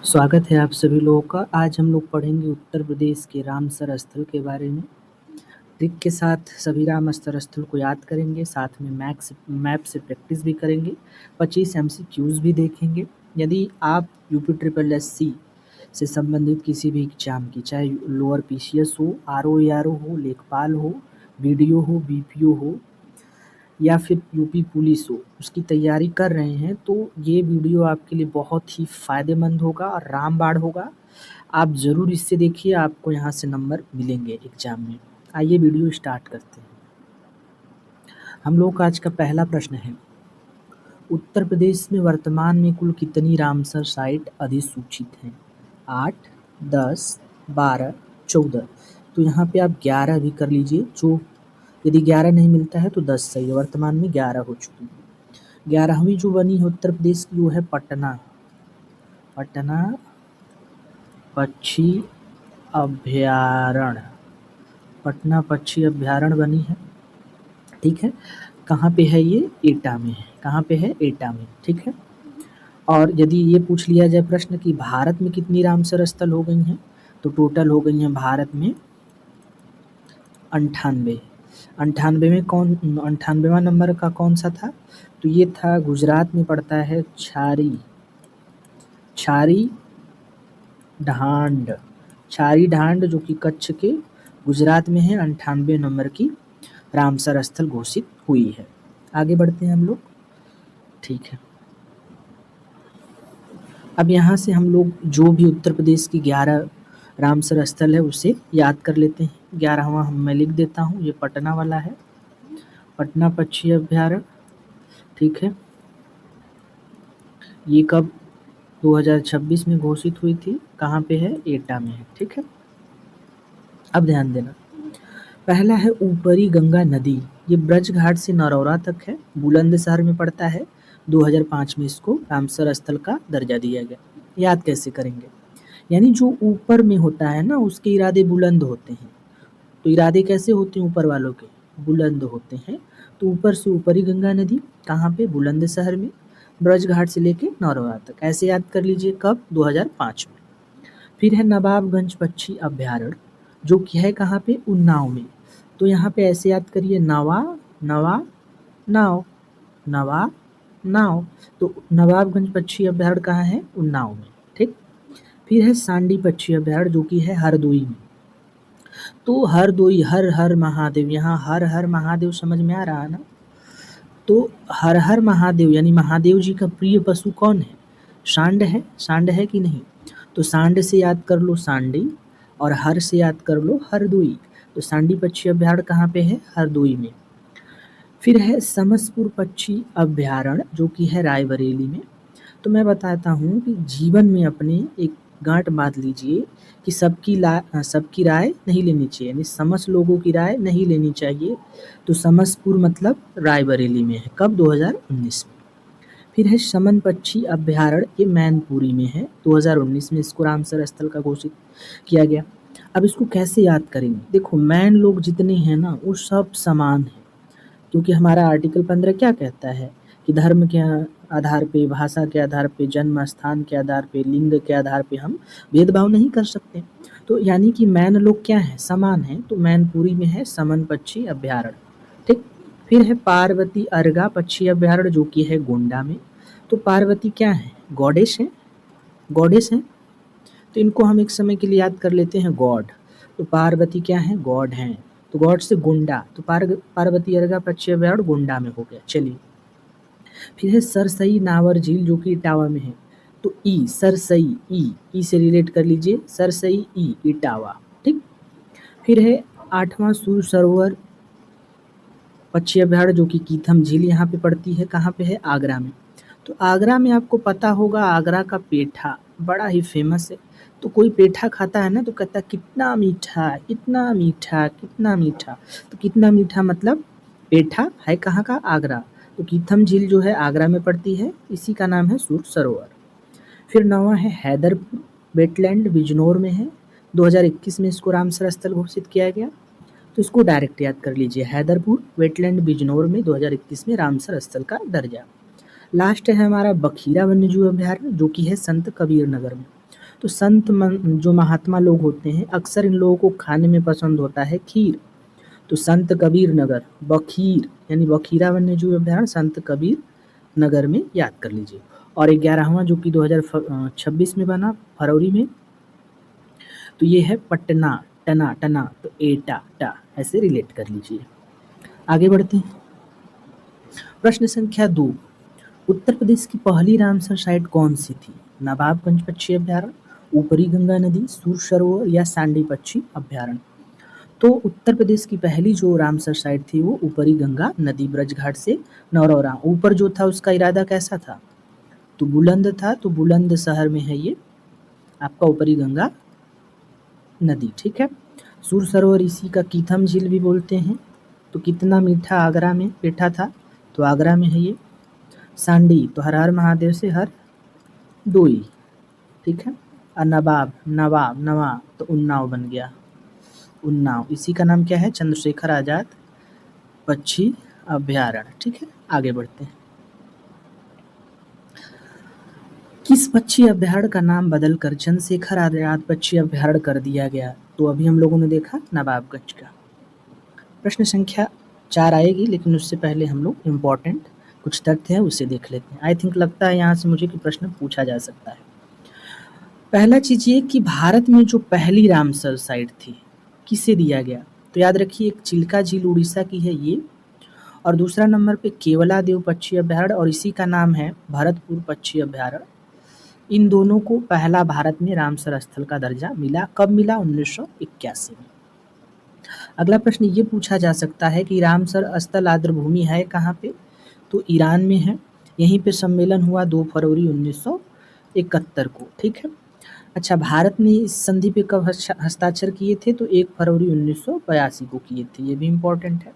स्वागत है आप सभी लोगों का। आज हम लोग पढ़ेंगे उत्तर प्रदेश के रामसर स्थल के बारे में। ट्रिक के साथ सभी रामसर स्थल को याद करेंगे, साथ में मैप से प्रैक्टिस भी करेंगे, 25 एमसीक्यूज भी देखेंगे। यदि आप यूपी ट्रिपल एससी से संबंधित किसी भी एग्जाम की, चाहे लोअर पीसीएस हो, आरओ एआरओ हो, लेखपाल हो, बीडीओ हो, बीपीओ हो या फिर यूपी पुलिस हो, उसकी तैयारी कर रहे हैं तो ये वीडियो आपके लिए बहुत ही फ़ायदेमंद होगा और रामबाण होगा। आप ज़रूर इससे देखिए, आपको यहाँ से नंबर मिलेंगे एग्जाम में। आइए वीडियो स्टार्ट करते हैं। हम लोग का आज का पहला प्रश्न है, उत्तर प्रदेश में वर्तमान में कुल कितनी रामसर साइट अधिसूचित हैं? 8, 10, 12, 14। तो यहाँ पे आप 11 भी कर लीजिए। जो यदि 11 नहीं मिलता है तो 10 सही है। वर्तमान में 11 हो चुकी है। 11वीं जो बनी है उत्तर प्रदेश की वो है पटना पक्षी अभयारण्य। पटना पक्षी अभयारण्य बनी है, ठीक है। कहाँ पे है ये? एटा में है। कहाँ पे है? एटा में, ठीक है। और यदि ये पूछ लिया जाए प्रश्न कि भारत में कितनी रामसर स्थल हो गई हैं, तो टोटल हो गई हैं भारत में 98। 98 में 98वां नंबर का कौन सा था? तो ये था, गुजरात में पड़ता है छारी ढांड जो कि कच्छ के गुजरात में है। 98 नंबर की रामसर स्थल घोषित हुई है। आगे बढ़ते हैं हम लोग, ठीक है। अब यहाँ से हम लोग जो भी उत्तर प्रदेश की 11 रामसर स्थल है उसे याद कर लेते हैं। 11वां मैं लिख देता हूँ, ये पटना वाला है, पटना पक्षी अभयारण्य, ठीक है। ये कब 2026 में घोषित हुई थी? कहाँ पे है? एटा में है, ठीक है। अब ध्यान देना, पहला है ऊपरी गंगा नदी। ये ब्रज घाट से नरौरा तक है, बुलंदशहर में पड़ता है। 2005 में इसको रामसर स्थल का दर्जा दिया गया। याद कैसे करेंगे? यानी जो ऊपर में होता है ना, उसके इरादे बुलंद होते हैं। तो इरादे कैसे होते हैं ऊपर वालों के? बुलंद होते हैं। तो ऊपर से ऊपरी गंगा नदी कहाँ पे? बुलंदशहर में, ब्रज घाट से लेके नरौरा तक। ऐसे याद कर लीजिए। कब? 2005 में। फिर है नवाबगंज पक्षी अभयारण्य, जो कि है कहाँ पे? उन्नाव में। तो यहाँ पे ऐसे याद करिए, नाव। तो नवाबगंज पक्षी अभयारण्य कहाँ है? उन्नाव में, ठीक। फिर है सांडी पक्षी अभयारण्य, जो कि है हरदोई में। तो हरदोई, हर हर महादेव, यहाँ हर हर महादेव समझ में आ रहा है ना? तो हर हर महादेव यानी महादेव जी का प्रिय पशु कौन है? सांड है कि नहीं? तो सांड से याद कर लो सांडी, और हर से याद कर लो हरदोई। तो सांडी पक्षी अभयारण्य कहाँ पे है? हरदोई में। फिर है समसपुर पक्षी अभयारण्य, जो कि है रायबरेली में। तो मैं बताता हूँ कि जीवन में अपने एक गांठ बांध लीजिए कि सबकी राय नहीं लेनी चाहिए, यानी समस्त लोगों की राय नहीं लेनी चाहिए। तो समसपुर मतलब रायबरेली में है। कब? 2019 में। फिर है समन पक्षी अभयारण्य, ये मैनपुरी में है। 2019 में इसको रामसर स्थल का घोषित किया गया। अब इसको कैसे याद करेंगे? देखो, मैन लोग जितने हैं ना, वो सब समान हैं, क्योंकि हमारा आर्टिकल 15 क्या कहता है कि धर्म के आधार पे, भाषा के आधार पे, जन्म स्थान के आधार पे, लिंग के आधार पे हम भेदभाव नहीं कर सकते। तो यानी कि मैन लोग क्या है? समान हैं। तो मैनपुरी में है समन पक्षी अभयारण्य, ठीक। फिर है पार्वती अर्गा पक्षी अभयारण्य, जो कि है गोंडा में। तो पार्वती क्या है? गॉडेस है। तो इनको हम एक समय के लिए याद कर लेते हैं गॉड। तो पार्वती क्या है? गॉड हैं। तो गॉड से गोंडा, तो पार्वती अर्गा पक्षी अभयारण्य गोंडा में हो गया। चलिए, फिर है सरसई नावर झील, जो कि इटावा में है। तो सरसई ई से रिलेट कर लीजिए, सरसई इटावा, ठीक। फिर है 8वां सूर सरोवर पक्षी अभयारण्य, जो कि कीथम झील यहाँ पे पड़ती है। कहाँ पे है? आगरा में। तो आगरा में आपको पता होगा, आगरा का पेठा बड़ा ही फेमस है। तो कोई पेठा खाता है ना, तो कहता है कितना मीठा, इतना मीठा, कितना मीठा। तो कितना मीठा मतलब पेठा है कहाँ का? आगरा। तो कीथम झील जो है आगरा में पड़ती है, इसी का नाम है सूर सरोवर। फिर 9वां है हैदरपुर वेटलैंड, बिजनौर में है। 2021 में इसको रामसर स्थल घोषित किया गया। तो इसको डायरेक्ट याद कर लीजिए, हैदरपुर वेटलैंड बिजनौर में 2021 में रामसर स्थल का दर्जा। लास्ट है हमारा बखीरा वन्यजीव अभयारण्य, जो कि है संत कबीर नगर में। तो जो महात्मा लोग होते हैं अक्सर इन लोगों को खाने में पसंद होता है खीर। तो संत कबीर नगर बखीर यानी बखीरा वन्यजीव अभ्यारण्य संत कबीर नगर में याद कर लीजिए। और 11वां जो कि 2026 में बना फरवरी में, तो ये है पटना टना टना, तो एटा टा ऐसे रिलेट कर लीजिए। आगे बढ़ते हैं। प्रश्न संख्या 2, उत्तर प्रदेश की पहली रामसर साइट कौन सी थी? नवाबगंज पक्षी अभ्यारण्य, ऊपरी गंगा नदी, सूर सरोवर या सांडी पक्षी अभ्यारण्य? तो उत्तर प्रदेश की पहली जो रामसर साइट थी वो ऊपरी गंगा नदी ब्रज घाट से नौरौरा। ऊपर जो था उसका इरादा कैसा था? तो बुलंद था, तो बुलंद शहर में है ये आपका ऊपरी गंगा नदी। ठीक है। सूर सरोवर इसी का कीथम झील भी बोलते हैं। तो कितना मीठा आगरा में पेठा था, तो आगरा में है ये। सांडी तो हर हर महादेव से हर दोई। ठीक है। और नवाब नवा तो उन्नाव बन गया, उन्नाव। इसी का नाम क्या है? चंद्रशेखर आजाद पक्षी अभ्यारण्य। ठीक है। आगे बढ़ते हैं। किस पक्षी अभ्यारण्य का नाम बदलकर चंद्रशेखर आजाद पक्षी अभ्यारण्य कर दिया गया? तो अभी हम लोगों ने देखा नवाबगंज का। प्रश्न संख्या 4 आएगी, लेकिन उससे पहले हम लोग इम्पोर्टेंट कुछ तथ्य है उसे देख लेते हैं। आई थिंक लगता है यहाँ से मुझे कि प्रश्न पूछा जा सकता है। पहला चीज ये कि भारत में जो पहली रामसर साइट थी किसे दिया गया? तो याद रखिए, एक चिल्का झील उड़ीसा की है ये, और दूसरा नंबर पे केवलादेव पक्षी अभ्यारण्य, और इसी का नाम है भरतपुर पक्षी अभ्यारण्य। इन दोनों को पहला भारत में रामसर स्थल का दर्जा मिला। कब मिला? 1981 में। अगला प्रश्न ये पूछा जा सकता है कि रामसर स्थल आर्द्रभूमि है कहाँ पे? तो ईरान में है। यहीं पे सम्मेलन हुआ 2 फरवरी 1971 को। ठीक है। अच्छा, भारत ने इस संधि पे कब हस्ताक्षर किए थे? तो 1 फरवरी 1982 को किए थे। ये भी इम्पोर्टेंट है।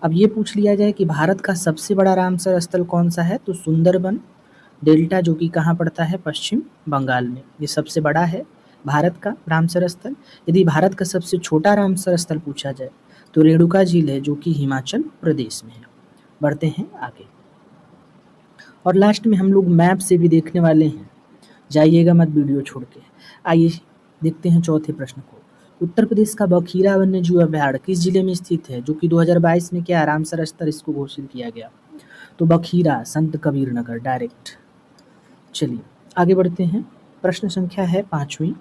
अब ये पूछ लिया जाए कि भारत का सबसे बड़ा रामसर स्थल कौन सा है? तो सुंदरबन डेल्टा, जो कि कहाँ पड़ता है? पश्चिम बंगाल में। ये सबसे बड़ा है भारत का रामसर स्थल। यदि भारत का सबसे छोटा रामसर स्थल पूछा जाए तो रेणुका झील है, जो कि हिमाचल प्रदेश में है। बढ़ते हैं आगे। और लास्ट में हम लोग मैप से भी देखने वाले हैं, जाइएगा मत वीडियो छोड़ के। आइए देखते हैं चौथे प्रश्न को। उत्तर प्रदेश का बखीरा वन्यजीव अभ्यारण्य किस जिले में स्थित है? जो कि 2022 में क्या रामसर स्थल इसको घोषित किया गया। तो बखीरा संत कबीर नगर डायरेक्ट। चलिए आगे बढ़ते हैं। प्रश्न संख्या है 5वीं।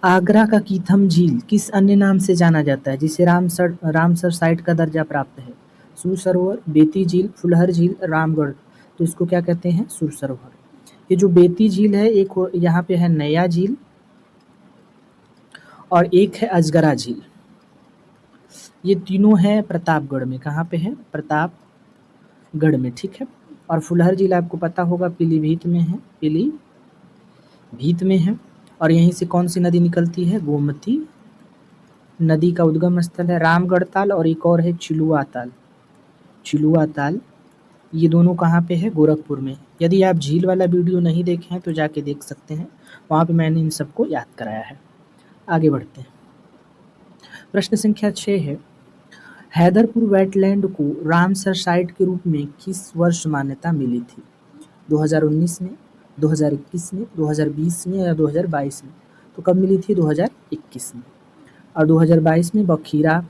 आगरा का कीथम झील किस अन्य नाम से जाना जाता है जिसे रामसर साइट का दर्जा प्राप्त है? सूर सरोवर, बेती झील, फुलहर झील, रामगढ़। तो इसको क्या कहते हैं? सूर सरोवर। ये जो बेती झील है, एक यहाँ पे है नया झील और एक है अजगरा झील। ये तीनों है प्रतापगढ़ में। कहाँ पे है? प्रतापगढ़ में। ठीक है। और फुलहर झील आपको पता होगा पीलीभीत में है, पीलीभीत में है। और यहीं से कौन सी नदी निकलती है? गोमती नदी का उद्गम स्थल है। रामगढ़ ताल और एक और है चिलुआ ताल। चिलुआ ताल ये दोनों कहाँ पे है? गोरखपुर में। यदि आप झील वाला वीडियो नहीं देखे हैं तो जाके देख सकते हैं, वहाँ पे मैंने इन सबको याद कराया है। आगे बढ़ते हैं। प्रश्न संख्या 6 है, हैदरपुर वेटलैंड को रामसर साइट के रूप में किस वर्ष मान्यता मिली थी? 2019 में, 2021 में, 2020 में या 2022 में? तो कब मिली थी? 2021 में। और 2022 में बखीरा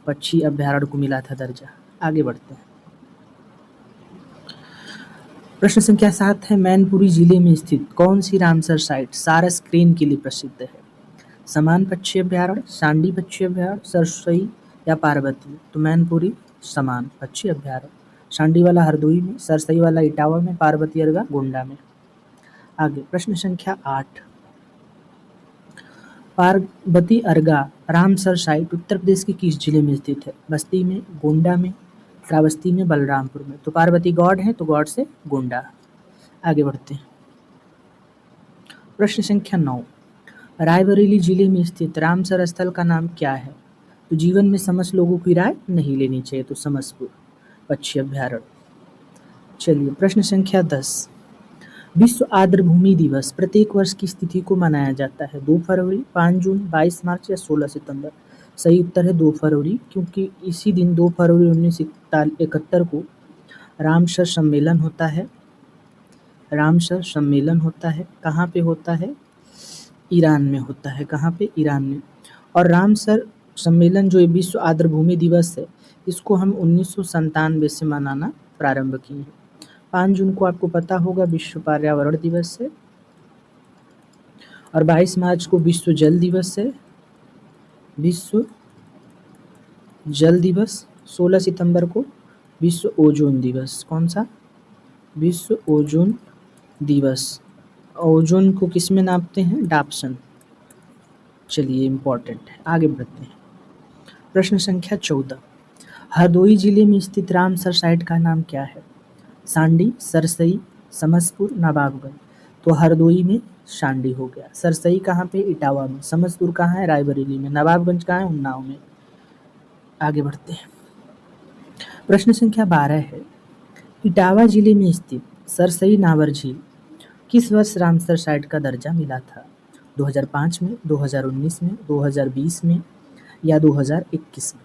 पक्षी अभ्यारण्य को मिला था दर्जा। आगे बढ़ते हैं। प्रश्न संख्या 7 है, मैनपुरी जिले में स्थित कौन सी रामसर साइट सारस क्रेन के लिए प्रसिद्ध है? समान पक्षी अभ्यारण्य, सांडी पक्षी अभ्यारण्य, सरसई या पार्वती? तो मैनपुरी समान पक्षी अभ्यारण्य। सांडी वाला हरदोई में, सरसई वाला इटावा में, पार्वती अर्गा गोंडा में। आगे प्रश्न संख्या 8, पार्वती अर्गा रामसर साइट उत्तर प्रदेश के किस जिले में स्थित है? बस्ती में, गोंडा में, श्रावस्ती में, बलरामपुर में? तो पार्वती गौड़ है, तो गौड़ से गोंडा। आगे बढ़ते हैं। प्रश्न संख्या 9, रायबरेली जिले में स्थित रामसर स्थल का नाम क्या है? तो जीवन में समस्त लोगों की राय नहीं लेनी चाहिए, तो समस्तपुर पक्षी अभ्यारण्य। चलिए प्रश्न संख्या 10, विश्व आर्द्रभूमि दिवस प्रत्येक वर्ष की तिथि को मनाया जाता है? 2 फरवरी, 5 जून, 22 मार्च या 16 सितंबर? सही उत्तर है 2 फरवरी, क्योंकि इसी दिन 2 फरवरी 1971 को रामसर सम्मेलन होता है। रामसर सम्मेलन होता है। कहाँ पे होता है? ईरान में होता है। कहाँ पे? ईरान में। और रामसर सम्मेलन जो विश्व आर्द्रभूमि दिवस है, इसको हम 1997 से मनाना प्रारंभ किए हैं। 5 जून को आपको पता होगा विश्व पर्यावरण दिवस है, और 22 मार्च को विश्व जल दिवस है, विश्व जल दिवस। 16 सितंबर को विश्व ओजोन दिवस। कौन सा? विश्व ओजोन दिवस। ओजोन को किस में नापते हैं? डाप्सन। चलिए, इम्पोर्टेंट है, आगे बढ़ते हैं। प्रश्न संख्या 14, हरदोई जिले में स्थित रामसर साइट का नाम क्या है? सांडी, सरसई, समसपुर, नवाबगंज। तो हरदोई में सांडी हो गया। सरसई कहाँ पे? इटावा में। समसपुर कहाँ है? रायबरेली में। नवाबगंज कहाँ है? उन्नाव में। आगे बढ़ते हैं। प्रश्न संख्या 12 है, इटावा जिले में स्थित सरसई नावर झील किस वर्ष रामसर साइट का दर्जा मिला था? 2005 में, 2019 में, 2020 में या 2021 में?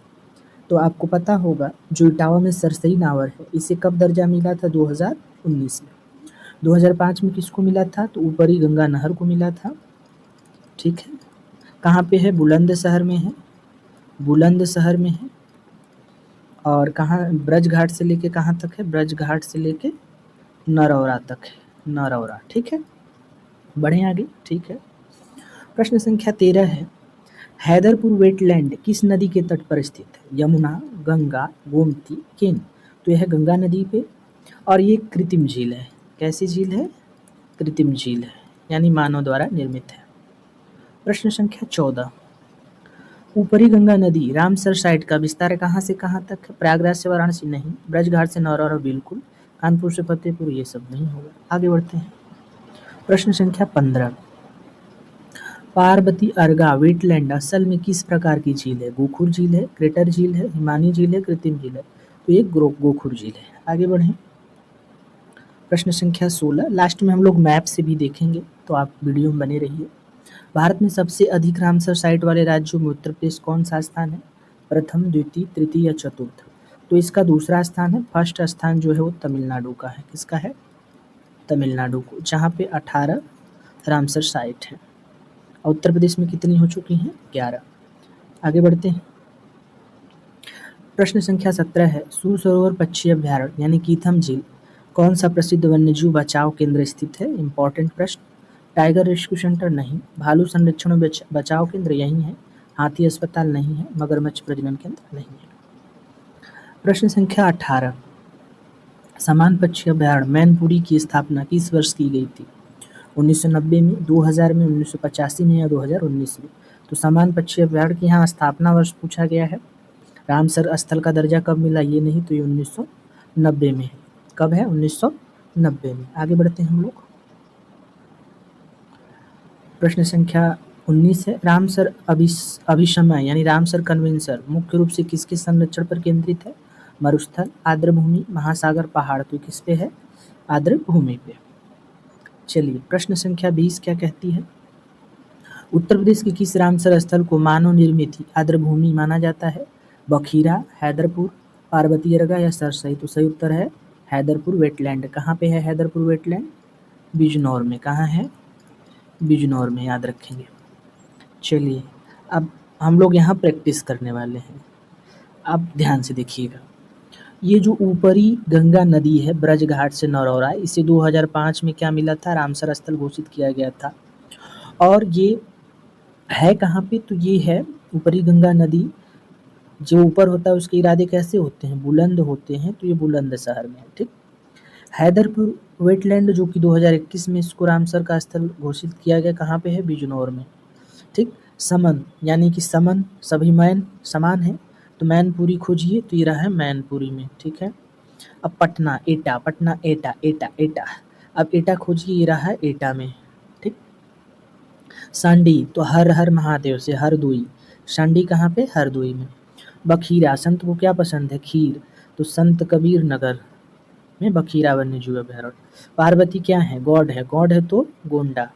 तो आपको पता होगा जो इटावा में सरसई नावर है, इसे कब दर्जा मिला था? 2019 में। 2005 में किसको मिला था? तो ऊपरी गंगा नहर को मिला था। ठीक है। कहाँ पे है? बुलंदशहर में है। बुलंदशहर में है। और कहाँ? ब्रज घाट से लेके कहाँ तक है? ब्रज घाट से लेके नरौरा तक है। नरौरा। ठीक है, बढ़े आगे। ठीक है। प्रश्न संख्या 13 है, हैदरपुर वेटलैंड किस नदी के तट पर स्थित है? यमुना, गंगा, गोमती, केन। तो यह गंगा नदी पे, और ये कृत्रिम झील है। कैसी झील है? कृत्रिम झील है, यानी मानव द्वारा निर्मित है। प्रश्न संख्या 14, ऊपरी गंगा नदी रामसर साइट का विस्तार कहाँ से कहाँ तक है? प्रयागराज से वाराणसी? नहीं। ब्रजघाट से नौरा? बिल्कुल। कानपुर से फतेहपुर? ये सब नहीं होगा। आगे बढ़ते हैं। प्रश्न संख्या 15, पार्वती अर्गा वेटलैंड असल में किस प्रकार की झील है? गोखुर झील है, क्रेटर झील है, हिमानी झील है, कृत्रिम झील है? तो ये गोखुर झील है। आगे बढ़ें। प्रश्न संख्या 16, लास्ट में हम लोग मैप से भी देखेंगे, तो आप वीडियो में बने रहिए। भारत में सबसे अधिक रामसर साइट वाले राज्यों में उत्तर प्रदेश कौन सा स्थान है? प्रथम, द्वितीय, तृतीय या चतुर्थ? तो इसका दूसरा स्थान है। फर्स्ट स्थान जो है वो तमिलनाडु का है। किसका है? तमिलनाडु को, जहाँ पे 18 रामसर साइट है। और उत्तर प्रदेश में कितनी हो चुकी हैं? 11। आगे बढ़ते हैं। प्रश्न संख्या 17 है, सूर सरोवर पक्षी अभ्यारण्य यानी कीथम झील कौन सा प्रसिद्ध वन्यजीव बचाव केंद्र स्थित है? इंपॉर्टेंट प्रश्न। Tiger rescue centre? नहीं। भालू संरक्षण बचाव केंद्र? यही है। हाथी अस्पताल? नहीं है। मगरमच्छ प्रजनन केंद्र? नहीं है। प्रश्न संख्या 18, समान पक्षी अभ्यारण्य मैनपुरी की स्थापना किस वर्ष की गई थी? 1990 में, 2000 में, 1985 में या 2019 में? तो समान पक्षी अभ्यारण्य की यहाँ स्थापना वर्ष पूछा गया है। रामसर स्थल का दर्जा कब मिला? ये नहीं, तो ये 1990 में है। कब है? 1990 में। आगे बढ़ते हैं हम लोग। प्रश्न संख्या 19 है, रामसर अभिसमय यानी रामसर कन्वेंशन मुख्य रूप से किसके संरक्षण पर केंद्रित है? मरुस्थल, आर्द्रभूमि, महासागर, पहाड़? तो किस पे है? आर्द्रभूमि पे। चलिए, प्रश्न संख्या 20 क्या कहती है, उत्तर प्रदेश के किस रामसर स्थल को मानव निर्मित आर्द्रभूमि माना जाता है? बखीरा, हैदरपुर, पार्वती अर्गा या सरसई? तो सही उत्तर है हैदरपुर वेटलैंड। कहाँ पे है हैदरपुर वेटलैंड? बिजनौर में। कहाँ है? बिजनौर में, याद रखेंगे। चलिए, अब हम लोग यहाँ प्रैक्टिस करने वाले हैं। आप ध्यान से देखिएगा। ये जो ऊपरी गंगा नदी है ब्रज घाट से नरौरा, इसे 2005 में क्या मिला था? रामसर स्थल घोषित किया गया था। और ये है कहाँ पे? तो ये है ऊपरी गंगा नदी। जो ऊपर होता है उसके इरादे कैसे होते हैं? बुलंद होते हैं। तो ये बुलंदशहर में है। ठीक। हैदरपुर वेटलैंड जो कि 2021 में इसको रामसर का स्थल घोषित किया गया, कहाँ पे है? बिजनौर में। ठीक। समन यानी कि समन सभी मैन समान है, तो मैनपुरी खोजिए, तो ये रहा है मैनपुरी में। ठीक है। अब पटना, एटा, पटना, एटा, एटा, एटा। अब एटा खोजिए, ये रहा है एटा में। ठीक। सांडी, तो हर हर महादेव से हरदोई। सांडी कहाँ पे? हरदोई में। बखीरा, संत को क्या पसंद है? खीर, तो संत कबीर नगर में बखीरा वन्यजीव अभयारण्य। पार्वती क्या है? गॉड है। गॉड है तो गोंडा।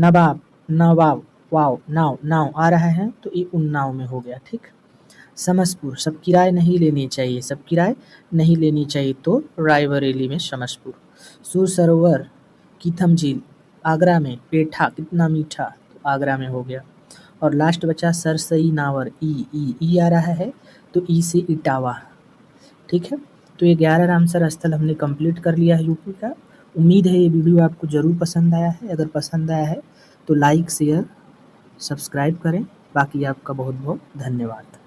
नवाब, नवाब, वाव, नाव, नाव आ रहा है, तो ये उन्नाव में हो गया। ठीक। समसपुर, सब किराए नहीं लेनी चाहिए, सब किराए नहीं लेनी चाहिए, तो रायबरेली में समसपुर। सूर सरोवर, कीथम झील आगरा में पेठा कितना मीठा, तो आगरा में हो गया। और लास्ट बचा सरसई नावर, ई आ रहा है तो ई से इटावा, ठीक है। तो ये 11 रामसर स्थल हमने कंप्लीट कर लिया है यूपी का। उम्मीद है ये वीडियो आपको ज़रूर पसंद आया है। अगर पसंद आया है तो लाइक शेयर सब्सक्राइब करें। बाकी आपका बहुत बहुत धन्यवाद।